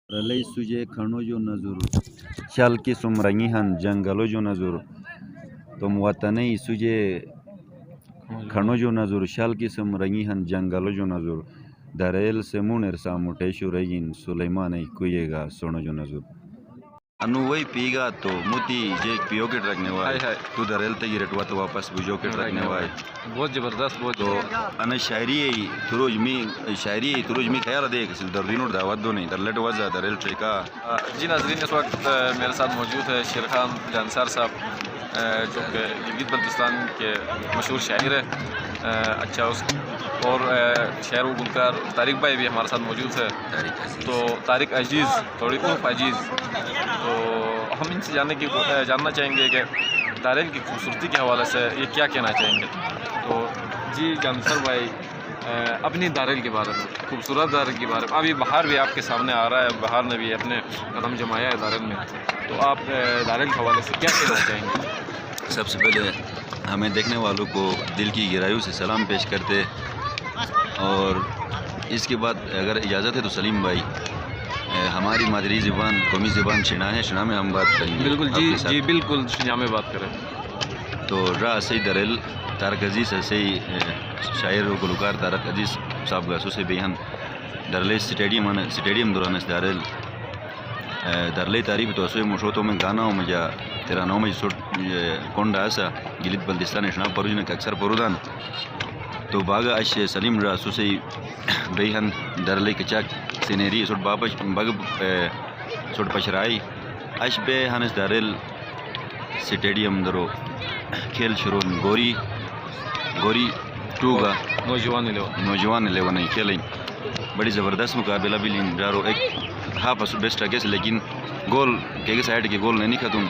Ralei suje khanojo nazur shalki sumrangihan jangalojo nazur tom watanei suje khanojo nazur shalki sumrangihan jangalojo nazur darel semuner samuteshu regin Sulaimanai kuyega sonojo nazur anu वही पीगा तो मुती जे पियो के रखने वाले तू दरेल ते गिरटवा तो वापस बुझो के रखने वाले बहुत जबरदस्त बहुत तो अन शायरी तुरुज मी ख्याल देख दर्दिनों दावत दो नहीं दरलेट वजह दरेल ट्रेका जी नाजरीन इस वक्त मेरे साथ मौजूद है शेर खान जानसार साहब जो कि गिलगित बल्तिस्तान के मशहूर शायर है अच्छा उस और शायर व गुलकार तारिक भाई भी हमारे साथ मौजूद है तो तारिक अजीज़ थोड़ी अजीज़ तो हम इनसे जानना चाहेंगे कि दारेल की खूबसूरती के हवाले से ये क्या कहना चाहेंगे। तो जी जानसर भाई अपनी दारेल के बारे में, खूबसूरत दारेल के बारे में, अभी बाहर भी आपके सामने आ रहा है, बाहर ने भी अपने कदम जमाया है दारेल में, तो आप दारेल के हवाले से क्या कहना चाहेंगे। सबसे पहले हमें देखने वालों को दिल की गहराइयों से सलाम पेश करते और इसके बाद अगर इजाज़त है तो सलीम भाई हमारी मादरी ज़बान कौमी ज़बान शिना है, शिना में हम बात करेंगे। बिल्कुल जी बिल्कुल शिना में बात करें तो रा सही दरेल तारक अजीज़ से शायर व गुलकार तारक अजीज़ साहब गासो से बेहन दरले स्टेडियम दौरान दारेल दरले तारीफ तो असोई मुशोतो में गाना हो मजा तेरा नाम में सोट कोंडा ऐसा गिलित बल्दिस्तान शना परुजन के अक्सर परुदान तो बागा अश सलीम रा सुसई बेहन दरले कचाक सीनेरी सोट बापश बग सोट पशराई अश बे हनस दारेल स्टेडियम दरो खेल शुरू गोरी टूगा नौजवान लेवन खेलें बड़ी ज़बरदस्त मुकाबला भी लीन डारो एक हाफ बेस्ट अगेंस लेकिन गोल के साइड के गोल नहीं खत्म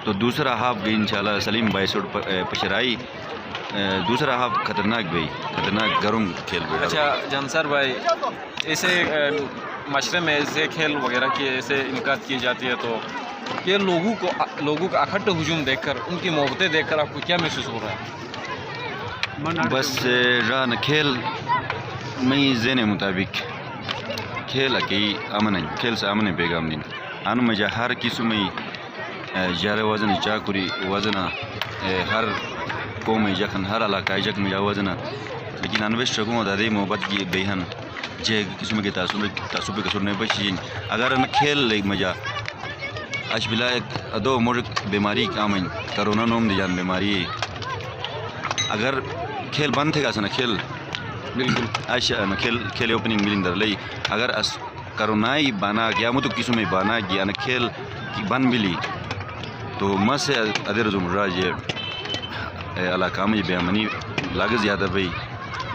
तो दूसरा हाफ भी इंशाल्लाह सलीम भाई सोट पशराई दूसरा हाफ खतरनाक गर्म खेल भी। अच्छा जानसर भाई ऐसे माशरे में ऐसे खेल वगैरह की ऐसे इनकाद की जाती है तो ये लोगों का अखट्ट हुजूम देखकर उनकी मोहब्बतें देखकर आपको क्या महसूस हो रहा है। बस रान खेल मई जेने मुताबिक खेल की अमन खेल से अमन पैगाम दिन अन मजा हर किस्म जार वजन चाकुरी वजना हर कौम जखन हर इलाका जख में वजना लेकिन अनवेश रखूँ दादे मोहब्बत की बेहन जे किस्म के तासुब कसूर नहीं बची अगर न खेल मजा आज बिला एक अदो मुर्ग बीमारी कामन करोना नोम दिजान बीमारी अगर खेल बंद थे ना खेल बिल्कुल आज न खेल ओपनिंग मिलिंग दर लई अगर अस करोना ही बाना गया मुझे किस्म में बाना गया न खेल की बन मिली तो मस अदर जुमराज इलाका में बेमनी लागत ज़्यादा भाई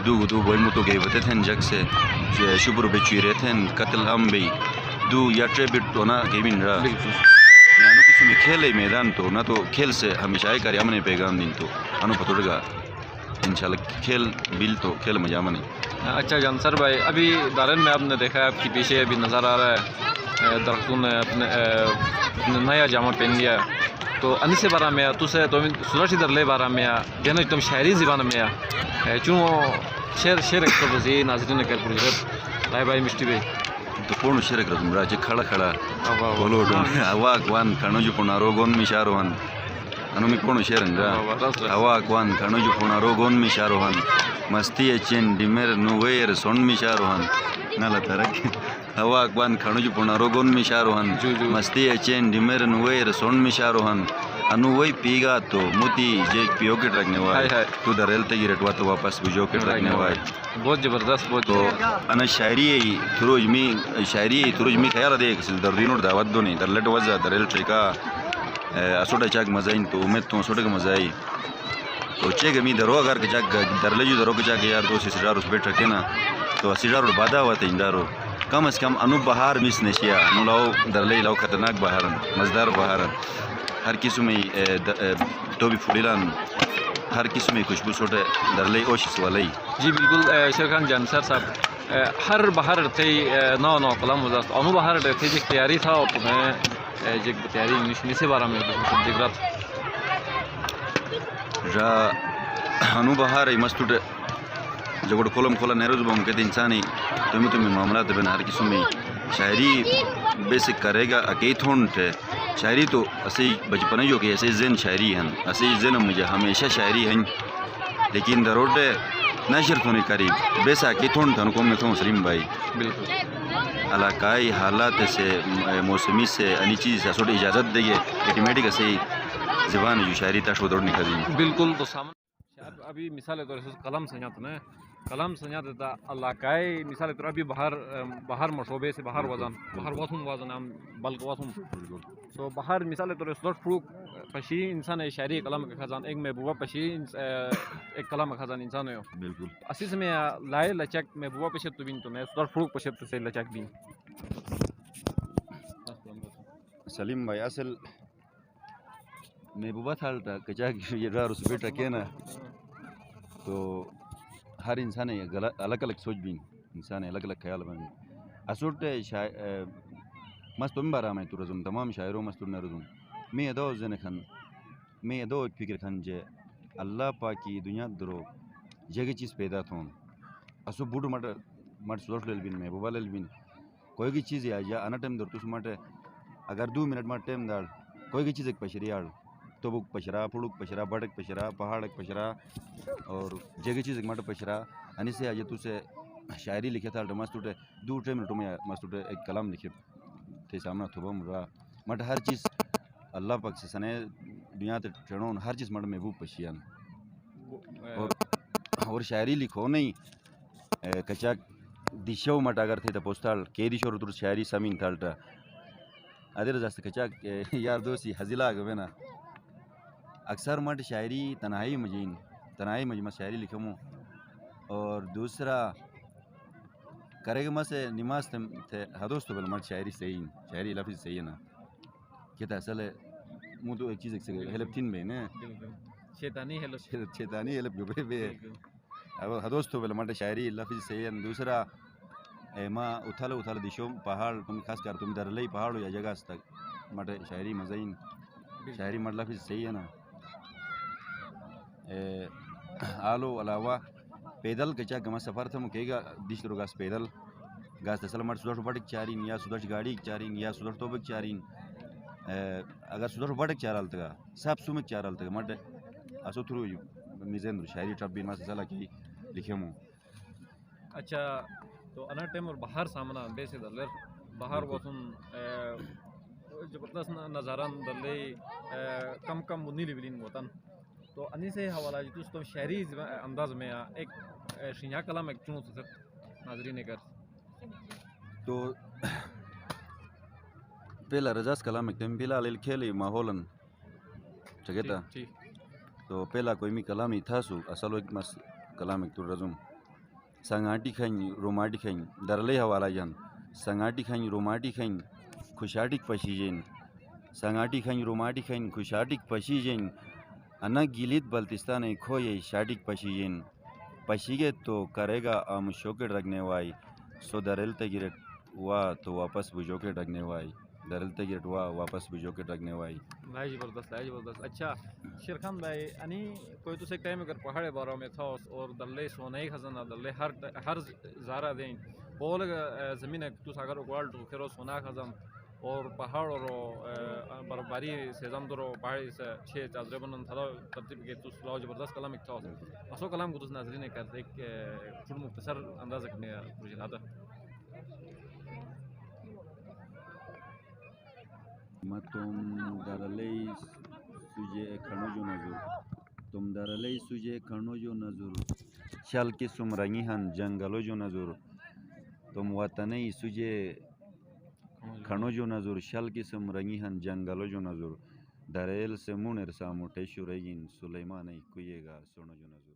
दू बोल मुतो गए बते थे जग से शुभ्र बेचुए रहते हैं कत्ल हम भाई दू या ट्रेबिट तो ना गेमिंग रहा यानो किसी में खेल है मैदान तो ना तो खेल से हमेशा ही कार्य हमने पैगाम दिन तो अनु पतोड़ेगा इंशाल्लाह खेल बिल तो खेल मजा नहीं। अच्छा जानसर भाई अभी दारेल में आपने देखा है आपके पीछे अभी नज़र आ रहा है दरख्तों ने अपने नया जामा पहन लिया तो अनिसे बारा में तुसे तो सुरक्षित दरले बारा में जन तुम शायरी ज़बान में चूँ शेर बजी नाजरीन कर पुरजत राय भाई मिष्टी भाई तो पूर्ण शेर कर राजे खड़ा बोलो अवाक वान खणोजु पुनारो गोन मिशारोहन अनुमी पूर्ण शेर अवाक वान खणोजु पुनारो गोन मिशारोहन मस्ती चेन डिमेर नुवेर सोन मिशारोहन नाला तरक अवाक वान खणोजु पुनारो गोन मिशारोहन मस्ती चेन डिमेर नुवेर सोन मिशारोहन अनु वही पीगा तो मोती जे पियो के रखने वाले तू दरेल ते गिरटवा तो वापस बुझो के रखने वाले बहुत जबरदस्त बहुत तो अन शायरी तुरुज मी ख्याल देख दर्दिनों दावत दो नहीं दरलेट वजह दरेल ट्रेका असोटा चाक मजाइन तो उम्मीद तो असोटा का मजा आई तो चेक मी दरो अगर के चाक दरले जो दरो के चाक यार दो सिजार उस बैठ रखे ना तो सिजार और बाधा हुआ था इंदारो कम से कम अनु बहार मिस नशिया नु लाओ दरले लाओ खतरनाक बहारन मजदार बहारन हर किस्म में तो भी फुलीलान हर किस्म में खुशबू छोटे दरले ओशिस वाले जी बिल्कुल शेर खान जानसर साहब हर बाहर थे नौ कलम वजह अनु बाहर थे जो तैयारी था और तुम्हें जो तैयारी इंग्लिश से बारा में जिक्र रा अनु बाहर मस्त जब खोलम खोला नेहरू जब हम कहते इंसानी तुम्हें मामला तो हर किस्म में شاعری بیسک کرے گا اکی تھونٹ شاعری تو اسی بچپن جو کہ ایسے زن شاعری ہیں اسی زن مجھے ہمیشہ شاعری ہیں لیکن دروڈ نشر تو نہیں قریب بیسا اکی تھونٹ تھن کو میں تھوں سلیم بھائی بالکل علاقائی حالات سے موسمی سے انی چیز سے سوٹ اجازت دے گے ایٹومیٹک سے زبان جو شاعری تا شو دوڑ نہیں کری بالکل تو سامنے شاید ابھی مثال طور سے قلم سنجات نا قلم سنجات تا علاقائی مثال طور ابھی باہر مشوبے سے باہر وزن ہم بلک واسم تو باہر مثال طور سے فروق پشی انسان شاعری قلم کا خزان ایک محبوبہ پشی ایک قلم کا خزان انسان ہے بالکل اسی سے میں لائے لچک محبوبہ پشت تو بین تو میں فروق پشت سے لچک بین سلیم بھائی اصل محبوبہ تھالتا کچا یہ رارو سے بیٹا کہنا تو ہر انسان ہے الگ الگ سوچ بھی انسان ہے الگ الگ خیال بن اسوٹ مست تم بارا میں تو رزم تمام شاعروں مست نہ رزم میں ادو زن خن میں ادو فکر خن جے اللہ پاکی دنیا درو جگہ چیز پیدا تھون اسو بوڈ مٹ سوچ لل بین محبوبہ لل بین کوئی بھی چیز یا انا ٹائم در تو مٹ اگر 2 منٹ مٹ ٹائم دار کوئی بھی چیز ایک پشری آڑ تو بک پشرا پھڑک پشرا بڑک پشرا پہاڑک پشرا اور جگہ چیز ایک مٹ پشرا اني سے آج تو سے شاعری لکھے تھا مست اٹھے 2 منٹ میں مست اٹھے ایک کلام لکھے تھے سامنا تھوبم را مٹ ہر چیز اللہ پاک سے سنے دنیا تے ٹرنون ہر چیز مٹ محبوب پشیان اور شاعری لکھو نہیں کچا دیشو مٹ اگر تھے پوسٹال کے دیشو تو شاعری سامین تھالتا ادر جاست کچا یار دوستی حزیلا گوے نا اکثر مٹ شاعری تنہائی مجمع شاعری لکھوں اور دوسرا کرے گا سے نماز تھے حدوست تو بل مٹ شاعری صحیح شاعری لفظ صحیح ہے نا کہتا اصل ہے منہ تو ایک چیز ایک سے ہیلپ تین بے نا شیطانی ہیلپ گبے بے اب حدوست تو بل مٹ شاعری لفظ صحیح ہے دوسرا ما اتھال دیشو پہاڑ تم خاص کر تم در لئی پہاڑ یا جگہ تک مٹ شاعری مزین شاعری مٹ لفظ صحیح ہے نا آلو علاوہ پیدل کچا گما سفر تھا مکے گا دیش رو گاس پیدل گاس تسل مٹ سودر بڑک چارین یا سودر گاڑی چارین یا سودر توبک چارین اگر سودر بڑک چارال تگا سب سومک چارال تگا مٹ اسو تھرو میزن شاعری ٹرپ بین ماسا سلا کی لکھے مو اچھا تو انا ٹائم اور باہر سامنا بیسے دلر باہر واسن زبردست نظارہ دلے کم بنی لیولین وطن تو اني سے حوالہ جتوس تو شہری انداز میں ایک شنیا کلام ایک چنو سے ناظرین کر تو پہلا رجاس کلام ایک تم پہلا لیل کھیلی ماحولن چگتا تو پہلا کوئی می کلامی تھا سو اصل ایک مس کلام ایک تو رزم سنگاٹی کھن روماٹی کھن درلے حوالہ جان سنگاٹی کھن روماٹی کھن خوشاٹک پشیجین سنگاٹی کھن روماٹی کھن خوشاٹک پشیجین انا گیلیت بلتستان کھوئے شاٹک پشیجین پشیگے تو کرے گا آم شوکر رگنے وائی سو درل تگرٹ وا تو واپس بجو کے رگنے وائی درل تگرٹ وا واپس بجو کے رگنے وائی لائی زبردست اچھا شیرخان بھائی اني کوئی تو سے ٹائم اگر پہاڑے باروں میں تھا اور دلے سونے خزانہ دلے ہر زارہ دیں بول زمین تو اگر اکوال تو پھر سونا خزان اور پہاڑ اور برفباری سے زمدرو پہاڑی سے چھ چادرے بنن تھا ترتیب کے تو سلاو زبردست کلام ایک تھا اسو کلام کو تو ناظرین کرتے ایک چھوٹ مختصر انداز رکھنے پروجیلاتا تم درلئی سوجے کھنو جو نظر تم درلئی سوجے کھنو جو نظر شل کی سم رنگی ہن جنگلو جو نظر تم وطنئی سوجے کھنو جو نظر شل کی سم رنگی ہن جنگلو جو نظر دریل سے مونر سامو ٹیشو رگین سلیمانی کوئے گا سونو جو نظر